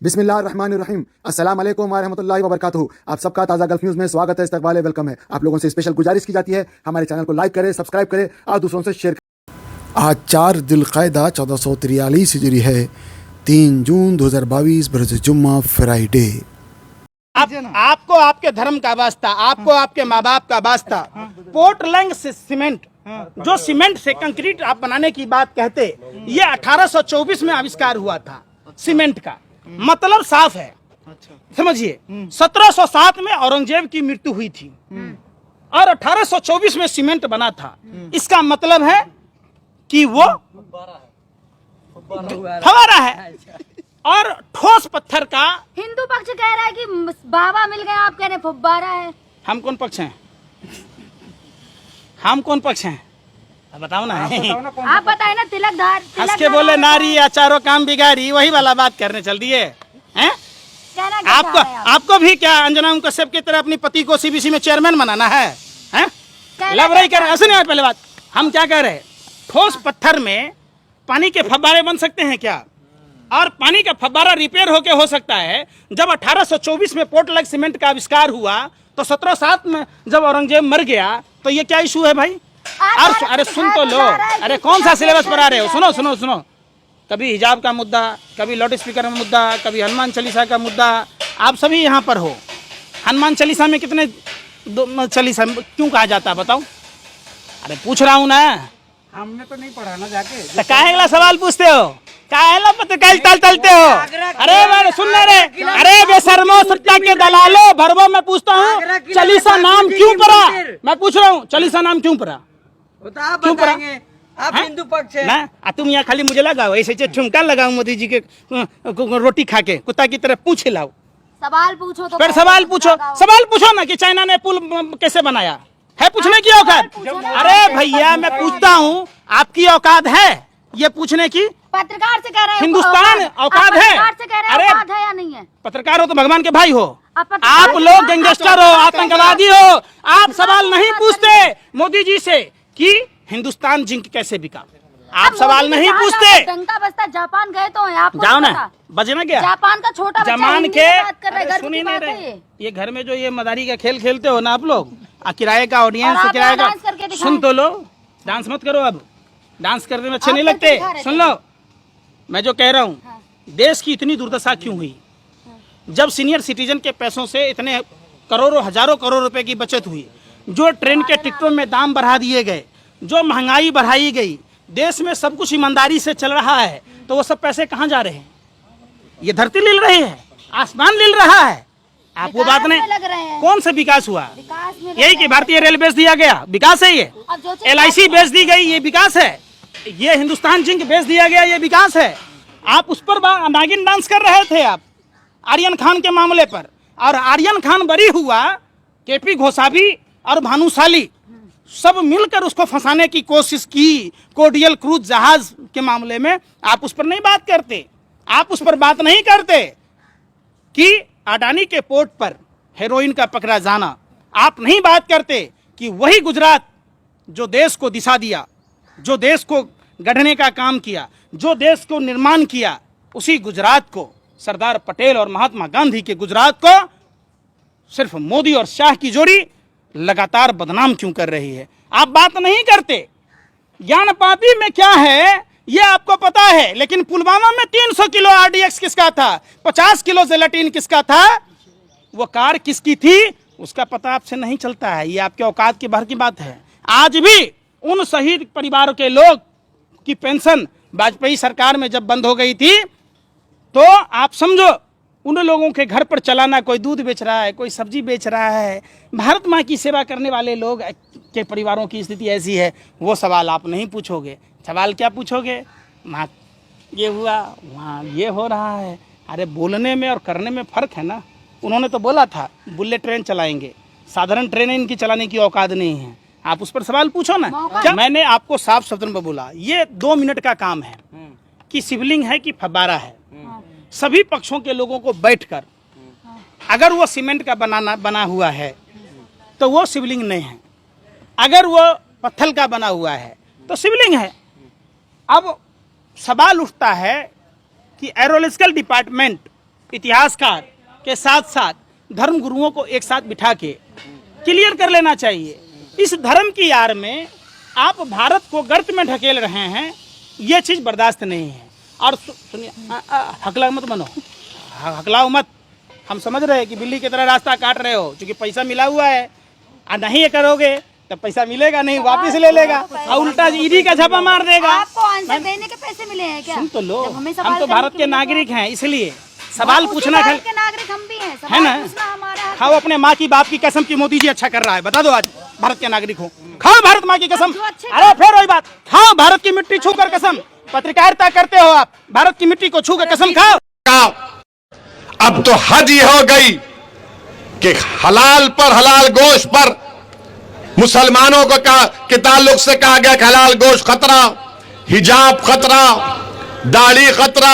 बिस्मिल्लाहिर्रहमानिर्रहीम। अस्सलाम वालेकुम व रहमतुल्लाहि व बरकातुहू। आप सबका ताज़ा गल्फ न्यूज़ में स्वागत है, इस्तकबाल है, वेलकम है। आप लोगों से स्पेशल गुजारिश की जाती है, हमारे चैनल को लाइक करें, सब्सक्राइब करें और दूसरों से शेयर करें। आज 4 जिल्क़अदा 1443 हिजरी है, 3 जून 2022 बरोज़ जुम्मा फ्राइडे। आपको आपके धर्म का वास्ता, आपको आपके माँ बाप का वास्ता, पोर्टलैंड से सीमेंट, जो सीमेंट से कंक्रीट आप बनाने की बात कहते, ये 1824 में आविष्कार हुआ था। सीमेंट का मतलब साफ है, समझिए। 1707 में औरंगजेब की मृत्यु हुई थी और 1824 में सीमेंट बना था। इसका मतलब है कि वो फवारा है। और ठोस पत्थर का हिंदू पक्ष कह रहा है कि बाबा मिल गए, आप कह रहे फुब्बारा है। हम कौन पक्ष हैं? हम कौन पक्ष हैं? बताओ ना। आप बताए ना। तिलकधार हंस के बोले नारी या चारों काम बिगाड़ी, वही वाला बात करने चल दिए हैं। आपको भी क्या अंजना कश्यप की तरह अपनी पति को सीबीसी में चेयरमैन बनाना है? लव रही कर ऐसे नहीं। पहले बात हम क्या कह रहे हैं, ठोस पत्थर में पानी के फव्वारे बन सकते हैं क्या? और पानी का फव्वारा रिपेयर होके हो सकता है। जब 1824 में पोर्टलैंड सीमेंट का आविष्कार हुआ तो 1707 में जब औरंगजेब मर गया तो ये क्या इशू है भाई? अरे सुन तो लो, अरे कौन सा सिलेबस पर आ रहे हो? सुनो सुनो सुनो। कभी हिजाब का मुद्दा, कभी लाउड स्पीकर का मुद्दा, कभी हनुमान चालीसा का मुद्दा। आप सभी यहाँ पर हो। हनुमान चालीसा में कितने चालीसा क्यों कहा जाता है बताओ? अरे पूछ रहा हूँ ना। हमने तो नहीं पढ़ा ना जाके। तो काहे सवाल पूछते हो? काहे पत्रकार तलते हो? अरे सुन रे, अरे बेशर्मो सत्ता के दलालो, भरवो मैं पूछता हूँ चालीसा नाम क्यों पड़ा? मैं पूछ रहा हूँ चालीसा नाम क्यों पड़ा? क्यों पढ़ा? आप हिंदू पक्ष है ना। तुम यहाँ खाली मुझे लगाओ, ऐसे ठुमका लगाओ मोदी जी के रोटी खा के कुत्ता की तरह पूछ लाओ। सवाल पूछो तो फिर सवाल पूछो ना कि चाइना ने पुल कैसे बनाया है? पूछने की औकात? अरे भैया मैं पूछता हूँ, आपकी औकात है ये पूछने की? पत्रकार से कह रहे हैं हिंदुस्तान औकात है? अरे औकात है या नहीं है? पत्रकार हो तो भगवान के भाई हो। आप लोग गैंगस्टर हो, आतंकवादी हो। आप सवाल नहीं पूछते मोदी जी से कि हिंदुस्तान जिंक कैसे बिका। आप सवाल नहीं पूछते। डंका बजता जापान गए तो हैं, आपको जाओ ना, बजना क्या? जापान का छोटा जमान के सुनी नहीं रहे। ये घर में जो ये मदारी का खेल खेलते हो ना आप लोग, किराए का ऑडियंस, किराए का सुन तो लो। डांस मत करो, अब डांस करने में अच्छे नहीं लगते। सुन लो मैं जो कह रहा हूँ, देश की इतनी दुर्दशा क्यों हुई? जब सीनियर सिटीजन के पैसों से इतने करोड़ों हजारों करोड़ रुपए की बचत हुई, जो ट्रेन के टिकटों में दाम बढ़ा दिए गए, जो महंगाई बढ़ाई गई, देश में सब कुछ ईमानदारी से चल रहा है, तो वो सब पैसे कहाँ जा रहे हैं? ये धरती लिल रही है, आसमान लिल रहा है। आप वो बात नहीं। कौन सा विकास हुआ? यही कि भारतीय रेल बेच दिया गया, विकास है ये? LIC बेच दी गई, ये विकास है? ये हिंदुस्तान जिंक बेच दिया गया, ये विकास है? आप उस पर नागिन डांस कर रहे थे आप आर्यन खान के मामले पर, और आर्यन खान बरी हुआ, KP घोषाभी और भानुशाली सब मिलकर उसको फंसाने की कोशिश की। कोडियल क्रूज जहाज के मामले में आप उस पर नहीं बात करते। आप उस पर बात नहीं करते कि अडानी के पोर्ट पर हेरोइन का पकड़ा जाना। आप नहीं बात करते कि वही गुजरात जो देश को दिशा दिया, जो देश को गढ़ने का काम किया, जो देश को निर्माण किया, उसी गुजरात को, सरदार पटेल और महात्मा गांधी के गुजरात को सिर्फ मोदी और शाह की जोड़ी लगातार बदनाम क्यों कर रही है? आप बात नहीं करते। ज्ञानपापी में क्या है ये आपको पता है, लेकिन पुलवामा में 300 किलो RDX किसका था? 50 किलो जेलेटिन किसका था? वो कार किसकी थी? उसका पता आपसे नहीं चलता है। ये आपके औकात के बाहर की बात है। आज भी उन शहीद परिवारों के लोग की पेंशन वाजपेयी सरकार में जब बंद हो गई थी, तो आप समझो उन लोगों के घर पर चलाना, कोई दूध बेच रहा है, कोई सब्जी बेच रहा है। भारत माँ की सेवा करने वाले लोग के परिवारों की स्थिति ऐसी है, वो सवाल आप नहीं पूछोगे। सवाल क्या पूछोगे? वहाँ ये हुआ, वहाँ ये हो रहा है। अरे बोलने में और करने में फ़र्क है ना। उन्होंने तो बोला था बुलेट ट्रेन चलाएंगे, साधारण ट्रेन इनकी चलाने की औकात नहीं है। आप उस पर सवाल पूछो ना। क्या मैंने आपको साफ शब्दों में बोला, ये 2 मिनट का काम है कि शिवलिंग है कि फव्वारा है। सभी पक्षों के लोगों को बैठकर, अगर वो सीमेंट का बना हुआ है तो वो शिवलिंग नहीं है, अगर वो पत्थर का बना हुआ है तो शिवलिंग है। अब सवाल उठता है कि एरोलॉजिकल डिपार्टमेंट इतिहासकार के साथ साथ धर्म गुरुओं को एक साथ बिठा के क्लियर कर लेना चाहिए। इस धर्म की आड़ में आप भारत को गर्त में ढकेल रहे हैं, ये चीज़ बर्दाश्त नहीं है। और सुनिए, हकला मत बनो, हकलाओ मत। हम समझ रहे हैं कि बिल्ली की तरह रास्ता काट रहे हो, क्योंकि पैसा मिला हुआ है, और नहीं ये करोगे तो पैसा मिलेगा नहीं, वापस ले लेगा और उल्टा ईडी का झापा मार देगा। आपको आंसर देने के पैसे मिले हैं क्या? सुन तो लो, जब हमें हम सवाल तो करने भारत के के लिए नागरिक हैं, इसलिए सवाल उसी पूछना भारत के नागरिक हम भी हैं, है सवाल ना। पूछना हमारा हक खाओ अपने माँ की बाप की कसम की मोदी जी अच्छा कर रहा है, बता दो आज भारत के नागरिक हो, खाओ भारत माँ की कसम। जो अच्छे अरे फिर वही बात, खाओ भारत की मिट्टी छू कर कसम। पत्रकारिता करते हो आप, भारत की मिट्टी को छू कर कसम खाओ। अब तो हद ये हो गई कि हलाल पर, हलाल गोश्त पर मुसलमानों को के ताल्लुक से कहा गया कि हलाल गोश्त खतरा, हिजाब खतरा, दाढ़ी खतरा,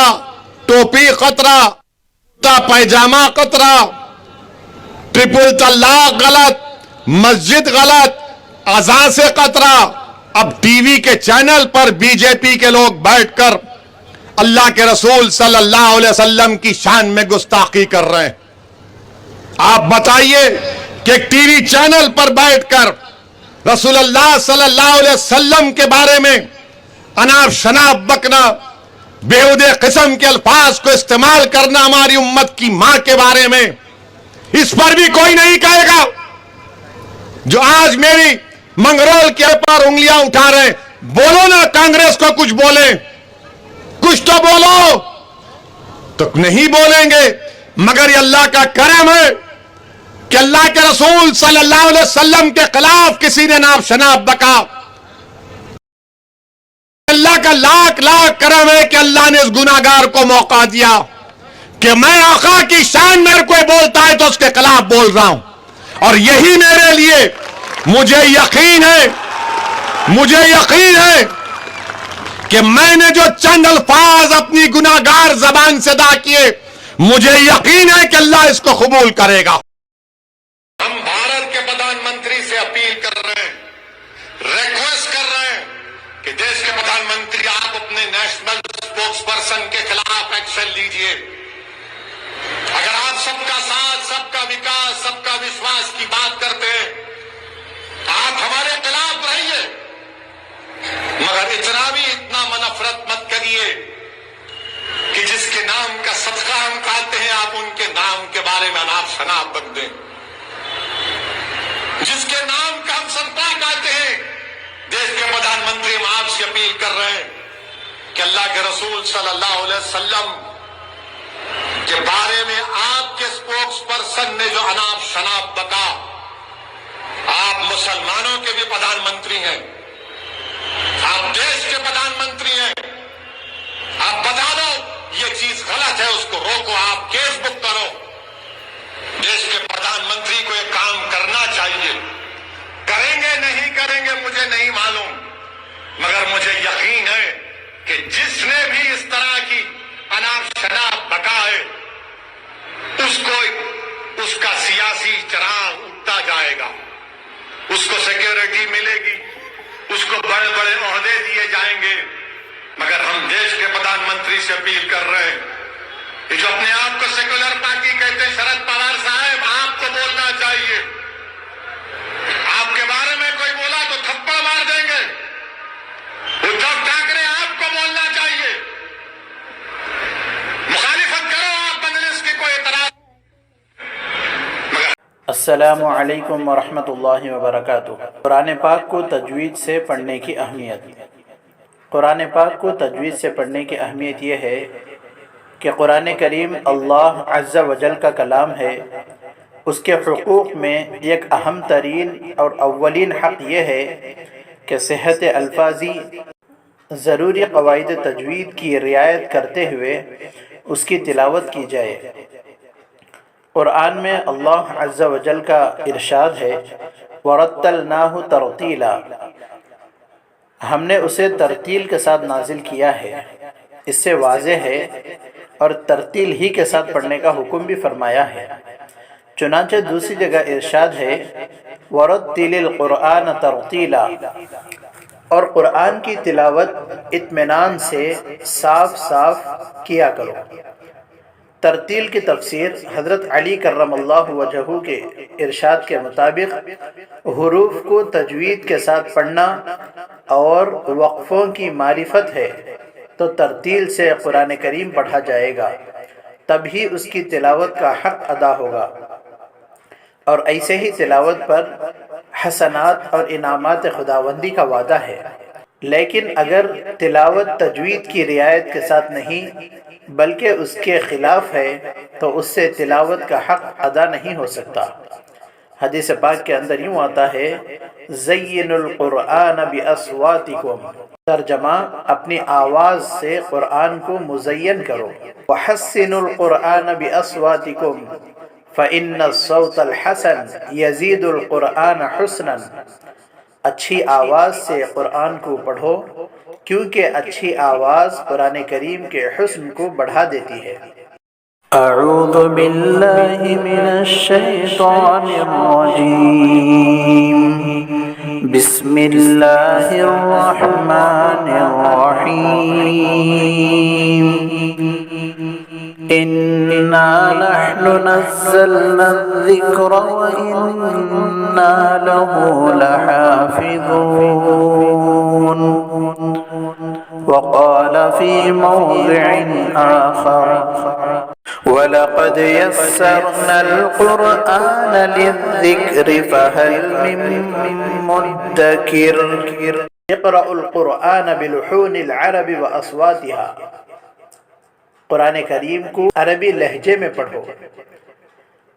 टोपी खतरा, पैजामा खतरा, ट्रिपल तलाक गलत, मस्जिद गलत, अज़ान से खतरा। अब टीवी के चैनल पर बीजेपी के लोग बैठकर अल्लाह के रसूल सल्लल्लाहु अलैहि वसल्लम की शान में गुस्ताखी कर रहे हैं। आप बताइए कि टीवी चैनल पर बैठकर रसूलुल्लाह सल्लल्लाहु अलैहि वसल्लम के बारे में अनाप शनाप बकना, बेहुदे किस्म के अल्फाज को इस्तेमाल करना हमारी उम्मत की मां के बारे में, इस पर भी कोई नहीं कहेगा। जो आज मेरी मंगरोल के पर उंगलियां उठा रहे, बोलो ना, कांग्रेस को कुछ बोले, कुछ तो बोलो। तो नहीं बोलेंगे, मगर ये अल्लाह का करम है कि अल्लाह के रसूल सल्लल्लाहु अलैहि वसल्लम के खिलाफ किसी ने नाप शनाप बका। अल्लाह का लाख लाख करम है कि अल्लाह ने इस गुनाहगार को मौका दिया कि मैं आका की शान मेरे कोई बोलता है तो उसके खिलाफ बोल रहा हूं। और यही मेरे लिए, मुझे यकीन है कि मैंने जो चंद अल्फाज अपनी गुनाहगार जबान से अदा किए, मुझे यकीन है कि अल्लाह इसको कबूल करेगा। हम भारत के प्रधानमंत्री से अपील कर रहे हैं, रिक्वेस्ट कर रहे हैं कि देश के प्रधानमंत्री आप अपने नेशनल स्पोक्स पर्सन के खिलाफ एक्शन लीजिए। अगर आप सबका साथ, सबका विकास, सबका विश्वास की बात करते हैं, आप हमारे खिलाफ रहिए, मगर इतना नफरत मत करिए कि जिसके नाम का सदका हम खाते हैं आप उनके नाम के बारे में अनाप शनाप बक दें। जिसके नाम का हम सदका खाते हैं, देश के प्रधानमंत्री हम आपसे अपील कर रहे हैं कि अल्लाह के रसूल सल्लल्लाहु अलैहि वसल्लम के बारे में आपके स्पोक्स पर्सन ने जो अनाप शनाप बका, आप मुसलमानों के भी प्रधानमंत्री हैं, आप देश के प्रधानमंत्री हैं, आप बता दो ये चीज गलत है, उसको रोको, आप केस बुक करो। देश के प्रधानमंत्री को एक काम करना चाहिए, करेंगे नहीं करेंगे मुझे नहीं मालूम, मगर मुझे यकीन है कि जिसने भी इस तरह की अनाप शनाप बका है, उसको उसका सियासी चराग उठता जाएगा, उसको सिक्योरिटी मिलेगी, उसको बड़े बड़े ओहदे दिए जाएंगे। मगर हम देश के प्रधानमंत्री से अपील कर रहे हैं कि जो अपने आप को सेक्युलर पार्टी कहते हैं, शरद पवार साहब, आपको बोलना चाहिए। आपके बारे में कोई बोला तो थप्पड़ मार देंगे। उद्धव ठाकरे, आपको बोलना चाहिए, मुखालिफत करो आप मजलिस की, कोई एतराज। अस्सलामु अलैकुम वरहमतुल्लाहि वबरकातुहू। कुरान पाक को तजवीद से पढ़ने की अहमियत। कुरान पाक को तजवीद से पढ़ने की अहमियत यह है कि कुरान करीम अल्लाह अज़्ज़ा वजल का कलाम है। उसके हुकूक़ में एक अहम तरीन और अव्वलीन हक़ यह है कि सेहत अल्फाजी ज़रूरी क़वाइद तजवीद की रियायत करते हुए उसकी तिलावत की जाए। कुरान में अल्लाह अज़्ज़ा वजल का इरशाद है, वरत्तलनाहु तरतीला, हमने उसे तरतील के साथ नाजिल किया है। इससे वाज़ेह है और तरतील ही के साथ पढ़ने का हुक्म भी फरमाया है। चुनांचे दूसरी जगह इरशाद है, वरत्तिलिल कुरआन तरतीला, और कुरान की तिलावत इत्मीनान से साफ साफ किया करो। तरतील की तफसीर हज़रत अली कर्रमल्लाहु वजहू के इरशाद के मुताबिक हुरूफ को तजवीद के साथ पढ़ना और वक्फ़ों की मारिफत है तो तरतील से कुरान करीम पढ़ा जाएगा, तभी उसकी तिलावत का हक़ अदा होगा। और ऐसे ही तिलावत पर हसनात और इनामात खुदावंदी का वादा है। लेकिन अगर तिलावत तजवीद की रियायत के साथ नहीं बल्कि उसके खिलाफ है तो उससे तिलावत का हक़ अदा नहीं हो सकता। हदीस पाक के अंदर यूँ आता है, ज़य्यिनुल क़ुरआन बिअस्वातिकुम, तर्जमा अपनी आवाज़ से कुरान को मुज़य्यन करो। वहस्सिनुल क़ुरआन बिअस्वातिकुम फ़इन्न सौतल हसन यज़ीदुल क़ुरआन हुस्नन, अच्छी आवाज़ से कुरान को पढ़ो क्योंकि अच्छी आवाज़ कुरान करीम के हुस्न को बढ़ा देती है। अऊज़ु बिल्लाहि मिनश शैतानिर रजीम, बिस्मिल्लाहिर रहमानिर रहीम, इन्ना नहनु नज़्ज़लना ज़िक्र व इन्ना लहू लहाफ़िज़ून। वक़ाल फ़ी मौज़िइन आख़र, वलक़द यस्सरनल क़ुरआन लिज़्ज़िक्रि फ़हल मिन मुद्दकिर। इक़रउल क़ुरआन बिलुहूनिल अरबि व अस्वातिहा, कुरान करीम को अरबी लहजे में पढ़ो।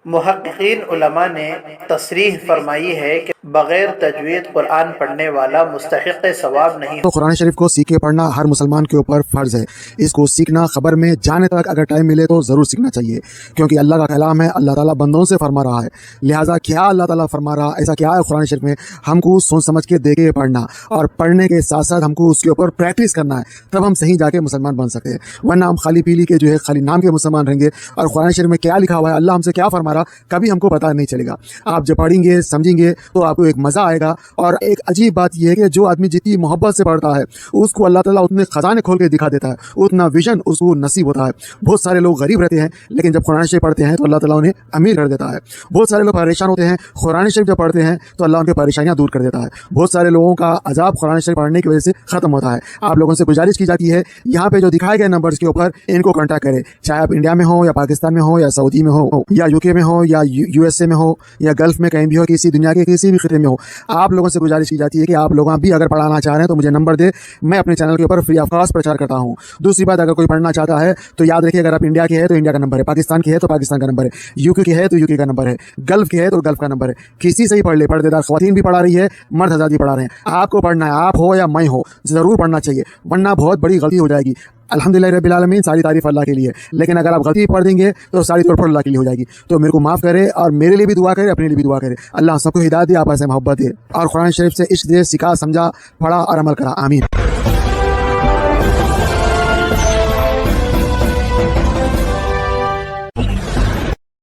मुहक्किकीन उलमा ने तसरीह फरमाई है कि बग़ैर तजवीद कुरान पढ़ने वाला मुस्तहिक़ सवाब नहीं। तो कुरान शरीफ को सीख के पढ़ना हर मुसलमान के ऊपर फ़र्ज़ है। इसको सीखना ख़बर में जाने तक अगर टाइम मिले तो ज़रूर सीखना चाहिए, क्योंकि अल्लाह का कलाम है, अल्लाह ताला बंदों से फरमा रहा है। लिहाजा क्या अल्लाह ताला फरमा रहा, ऐसा क्या है कुरान शरीफ में, हमको सोच समझ के देख के पढ़ना और पढ़ने के साथ साथ हमको उसके ऊपर प्रैक्टिस करना है, तब हम सही जाके मुसलमान बन सकते हैं। वरना हम खाली पीली के जो है खाली नाम के मुसलमान रहेंगे और कुरान शरीफ में क्या लिखा हुआ है, अल्लाह हमसे क्या फरमा रहा, कभी हमको पता नहीं चलेगा। आप जब पढ़ेंगे समझेंगे तो आपको एक मज़ा आएगा। और एक अजीब बात यह है कि जो आदमी जितनी मोहब्बत से पढ़ता है उसको अल्लाह ताला उतने खजाने खोल के दिखा देता है, उतना विजन उसको नसीब होता है। बहुत सारे लोग गरीब रहते हैं लेकिन जब कुरान शरीफ पढ़ते हैं तो अल्लाह ताला उन्हें अमीर कर देता है। बहुत सारे लोग परेशान होते हैं, कुरान शरीफ जब पढ़ते हैं तो अल्लाह उनकी परेशानियां दूर कर देता है। बहुत सारे लोगों का अजाब कुरान शरीफ पढ़ने की वजह से ख़त्म होता है। आप लोगों से गुजारिश की जाती है, यहाँ पे जो दिखाए गए नंबर्स के ऊपर इनको कॉन्टैक्ट करें, चाहे आप इंडिया में हो या पाकिस्तान में हो या सऊदी में हो या यूके में हो या USA में हो या गल्फ में कहीं भी हो, किसी दुनिया के किसी भी खिते में हो। आप लोगों से गुजारिश की जाती है कि आप लोग भी अगर पढ़ाना चाह रहे हैं तो मुझे नंबर दे, मैं अपने चैनल के ऊपर फ्री ऑफ कॉस्ट प्रचार करता हूँ। दूसरी बात, अगर कोई पढ़ना चाहता है तो याद रखिए, अगर आप इंडिया के हैं तो इंडिया का नंबर है, पाकिस्तान के है तो पाकिस्तान का नंबर है, यूके के है तो यूके का नंबर है, गल्फ के है तो गल्फ का नंबर है। किसी से ही पढ़ ले, पर्देदार ख़वातीन भी पढ़ा रही है, मर्द हज़रात भी पढ़ा रहे हैं। आपको पढ़ना है, आप हो या मैं हो, ज़रूर पढ़ना चाहिए, वरना बहुत बड़ी गलती हो जाएगी। अल्हम्दुलिल्लाह रब्बिल आलमीन, सारी तारीफ़ अल्लाह के लिए, लेकिन अगर आप गलती पढ़ देंगे तो सारी तौर पर अल्लाह के लिए हो जाएगी। तो मेरे को माफ़ करे और मेरे लिए भी दुआ करे, अपने लिए भी दुआ करे। अल्लाह सबको हिदायत दे, आपस में मोहब्बत दे और कुरान शरीफ से इश्क दे, सिखा, समझा, पढ़ा और अमल करा। आमीन।